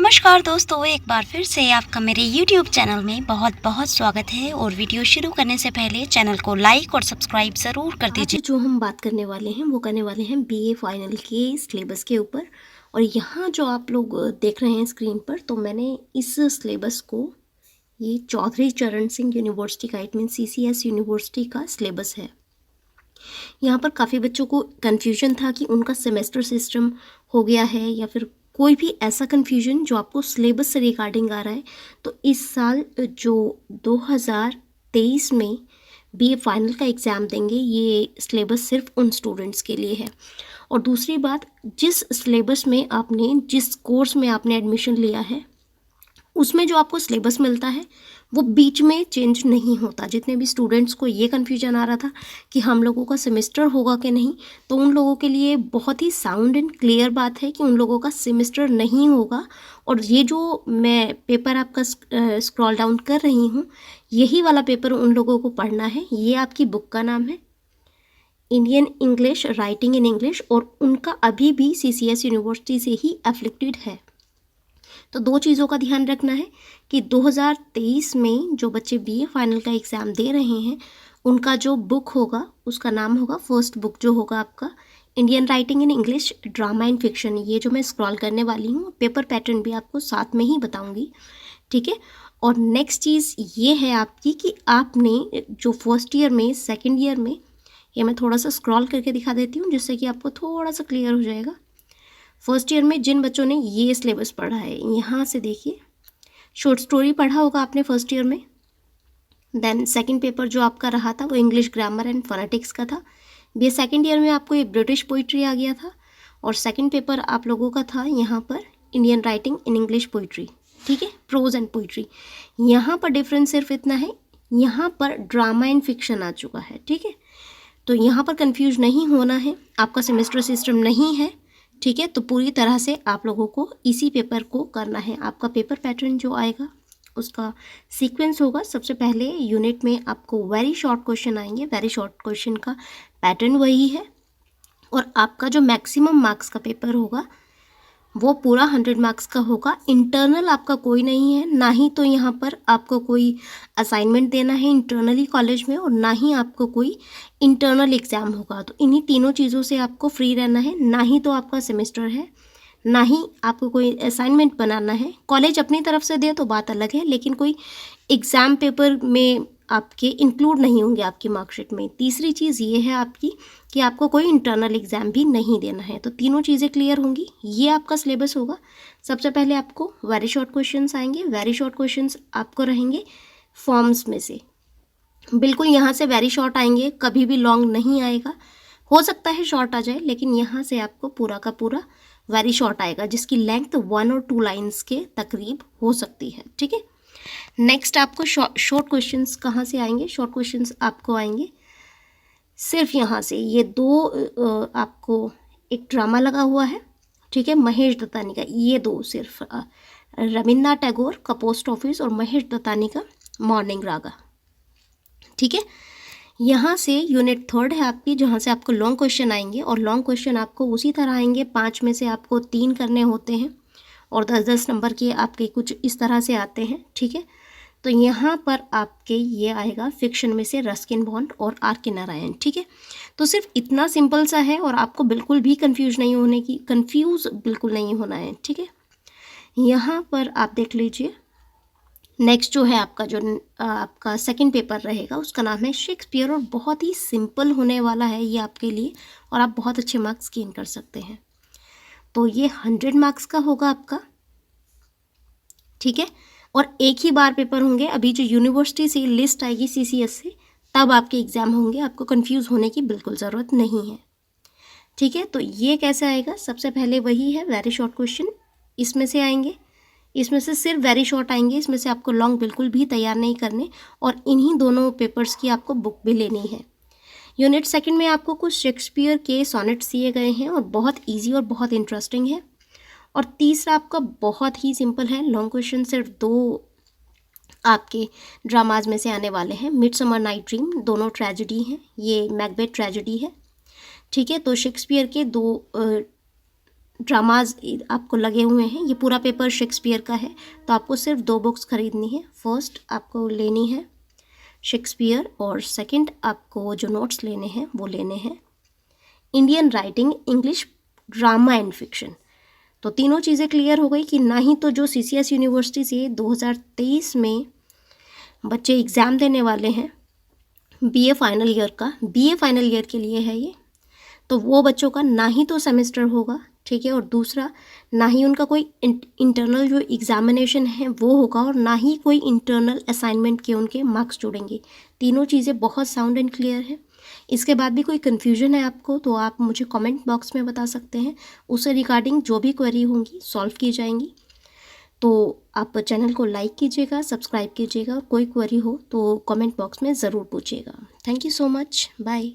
नमस्कार दोस्तों, एक बार फिर से आपका मेरे YouTube चैनल में बहुत बहुत स्वागत है। और वीडियो शुरू करने से पहले चैनल को लाइक और सब्सक्राइब ज़रूर कर दीजिए। आज जो हम बात करने वाले हैं वो करने वाले हैं बीए फाइनल के सिलेबस के ऊपर। और यहाँ जो आप लोग देख रहे हैं स्क्रीन पर, तो मैंने इस सिलेबस को, ये चौधरी चरण सिंह यूनिवर्सिटी का, इट मीन CCS यूनिवर्सिटी का सिलेबस है। यहाँ पर काफ़ी बच्चों को कन्फ्यूजन था कि उनका सेमेस्टर सिस्टम हो गया है या फिर कोई भी ऐसा कन्फ्यूजन जो आपको सिलेबस से रिगार्डिंग आ रहा है। तो इस साल जो 2023 में बीए फाइनल का एग्ज़ाम देंगे, ये सिलेबस सिर्फ उन स्टूडेंट्स के लिए है। और दूसरी बात, जिस सिलेबस में आपने, जिस कोर्स में आपने एडमिशन लिया है, उसमें जो आपको सिलेबस मिलता है वो बीच में चेंज नहीं होता। जितने भी स्टूडेंट्स को ये कन्फ्यूजन आ रहा था कि हम लोगों का सेमेस्टर होगा कि नहीं, तो उन लोगों के लिए बहुत ही साउंड एंड क्लियर बात है कि उन लोगों का सेमेस्टर नहीं होगा। और ये जो मैं पेपर आपका स्क्रॉल डाउन कर रही हूँ, यही वाला पेपर उन लोगों को पढ़ना है। ये आपकी बुक का नाम है Indian English, writing in English, और उनका अभी भी CCS यूनिवर्सिटी से ही एफिलिएटेड है। तो दो चीज़ों का ध्यान रखना है कि 2023 में जो बच्चे बीए फाइनल का एग्ज़ाम दे रहे हैं, उनका जो बुक होगा उसका नाम होगा, फर्स्ट बुक जो होगा आपका, Indian writing in English, drama and fiction. ये जो मैं स्क्रॉल करने वाली हूँ, पेपर पैटर्न भी आपको साथ में ही बताऊँगी, ठीक है। और नेक्स्ट चीज़ ये है आपकी कि आपने जो फर्स्ट ईयर में, सेकेंड ईयर में, ये मैं थोड़ा सा स्क्रॉल करके दिखा देती हूँ जिससे कि आपको थोड़ा सा क्लियर हो जाएगा। फर्स्ट ईयर में जिन बच्चों ने ये सिलेबस पढ़ा है, यहाँ से देखिए, शॉर्ट स्टोरी पढ़ा होगा आपने फर्स्ट ईयर में। देन सेकंड पेपर जो आपका रहा था वो इंग्लिश ग्रामर एंड फोनेटिक्स का था। बी सेकंड ईयर में आपको ये ब्रिटिश पोइट्री आ गया था। और सेकंड पेपर आप लोगों का था यहाँ पर Indian writing in English poetry, ठीक है, प्रोज एंड पोइट्री। यहाँ पर डिफरेंस सिर्फ इतना है, यहाँ पर ड्रामा एंड फिक्शन आ चुका है, ठीक है। तो यहाँ पर कंफ्यूज नहीं होना है, आपका सेमेस्टर सिस्टम नहीं है, ठीक है। तो पूरी तरह से आप लोगों को इसी पेपर को करना है। आपका पेपर पैटर्न जो आएगा उसका सीक्वेंस होगा, सबसे पहले यूनिट में आपको वेरी शॉर्ट क्वेश्चन आएंगे, वेरी शॉर्ट क्वेश्चन का पैटर्न वही है। और आपका जो मैक्सिमम मार्क्स का पेपर होगा वो पूरा 100 मार्क्स का होगा। इंटरनल आपका कोई नहीं है, ना ही तो यहाँ पर आपको कोई असाइनमेंट देना है इंटरनली कॉलेज में, और ना ही आपको कोई इंटरनल एग्ज़ाम होगा। तो इन्हीं तीनों चीज़ों से आपको फ्री रहना है। ना ही तो आपका सेमेस्टर है, ना ही आपको कोई असाइनमेंट बनाना है। कॉलेज अपनी तरफ से दे तो बात अलग है, लेकिन कोई एग्ज़ाम पेपर में आपके इंक्लूड नहीं होंगे आपकी मार्कशीट में। तीसरी चीज़ ये है आपकी कि आपको कोई इंटरनल एग्ज़ाम भी नहीं देना है। तो तीनों चीज़ें क्लियर होंगी। ये आपका सिलेबस होगा। सबसे पहले आपको वेरी शॉर्ट क्वेश्चंस आएंगे। वेरी शॉर्ट क्वेश्चंस आपको रहेंगे फॉर्म्स में से, बिल्कुल यहाँ से वेरी शॉर्ट आएंगे, कभी भी लॉन्ग नहीं आएगा। हो सकता है शॉर्ट आ जाए, लेकिन यहाँ से आपको पूरा का पूरा वेरी शॉर्ट आएगा, जिसकी लेंथ 1 और 2 लाइन्स के तकरीब हो सकती है, ठीक है। नेक्स्ट आपको शॉर्ट क्वेश्चंस कहाँ से आएंगे? शॉर्ट क्वेश्चंस आपको आएंगे सिर्फ यहाँ से, ये दो आपको एक ड्रामा लगा हुआ है, ठीक है, महेश दत्तानी का। ये दो सिर्फ रविन्द्रनाथ टैगोर का पोस्ट ऑफिस और महेश दत्तानी का मॉर्निंग रागा, ठीक है। यहाँ से यूनिट थर्ड है आपकी, जहाँ से आपको लॉन्ग क्वेश्चन आएंगे। और लॉन्ग क्वेश्चन आपको उसी तरह आएंगे, 5 में से आपको 3 करने होते हैं और 10-10 नंबर के आपके कुछ इस तरह से आते हैं, ठीक है। तो यहाँ पर आपके ये आएगा फिक्शन में से रस्किन बॉन्ड और R.K. नारायण, ठीक है। तो सिर्फ इतना सिंपल सा है और आपको बिल्कुल भी कंफ्यूज बिल्कुल नहीं होना है, ठीक है। यहाँ पर आप देख लीजिए, नेक्स्ट जो है आपका, जो आपका सेकंड पेपर रहेगा, उसका नाम है शेक्सपियर, और बहुत ही सिंपल होने वाला है ये आपके लिए, और आप बहुत अच्छे मार्क्स गेन कर सकते हैं। तो ये 100 मार्क्स का होगा आपका, ठीक है। और एक ही बार पेपर होंगे। अभी जो यूनिवर्सिटी से लिस्ट आएगी CCS से, तब आपके एग्ज़ाम होंगे। आपको कंफ्यूज होने की बिल्कुल ज़रूरत नहीं है, ठीक है। तो ये कैसे आएगा? सबसे पहले वही है, वेरी शॉर्ट क्वेश्चन इसमें से आएंगे, इसमें से सिर्फ वेरी शॉर्ट आएंगे, इसमें से आपको लॉन्ग बिल्कुल भी तैयार नहीं करने। और इन्हीं दोनों पेपर्स की आपको बुक भी लेनी है। यूनिट सेकंड में आपको कुछ शेक्सपियर के सोनेट्स दिए गए हैं और बहुत इजी और बहुत इंटरेस्टिंग है। और तीसरा आपका बहुत ही सिंपल है, लॉन्ग क्वेश्चन सिर्फ 2 आपके ड्रामाज में से आने वाले हैं, मिडसमर नाइट ड्रीम, दोनों ट्रेजेडी हैं, ये मैकबेथ ट्रेजेडी है, ठीक है। तो शेक्सपियर के 2 ड्रामाज आपको लगे हुए हैं। ये पूरा पेपर शेक्सपियर का है, तो आपको सिर्फ 2 बुक्स खरीदनी है। फर्स्ट आपको लेनी है शेक्सपियर और सेकंड आपको जो नोट्स लेने हैं वो लेने हैं Indian writing, English, drama and fiction. तो तीनों चीज़ें क्लियर हो गई कि ना ही तो जो CCS यूनिवर्सिटी से 2023 में बच्चे एग्ज़ाम देने वाले हैं BA फाइनल ईयर का, BA फाइनल ईयर के लिए है ये, तो वो बच्चों का ना ही तो सेमेस्टर होगा, ठीक है, और दूसरा ना ही उनका कोई इंटरनल जो एग्जामिनेशन है वो होगा, और ना ही कोई इंटरनल असाइनमेंट के उनके मार्क्स जुड़ेंगे। तीनों चीज़ें बहुत साउंड एंड क्लियर है। इसके बाद भी कोई कन्फ्यूजन है आपको तो आप मुझे कमेंट बॉक्स में बता सकते हैं, उससे रिगार्डिंग जो भी क्वेरी होंगी सॉल्व की जाएंगी। तो आप चैनल को लाइक कीजिएगा, सब्सक्राइब कीजिएगा, और कोई क्वेरी हो तो कमेंट बॉक्स में ज़रूर पूछिएगा। Thank you so much, bye.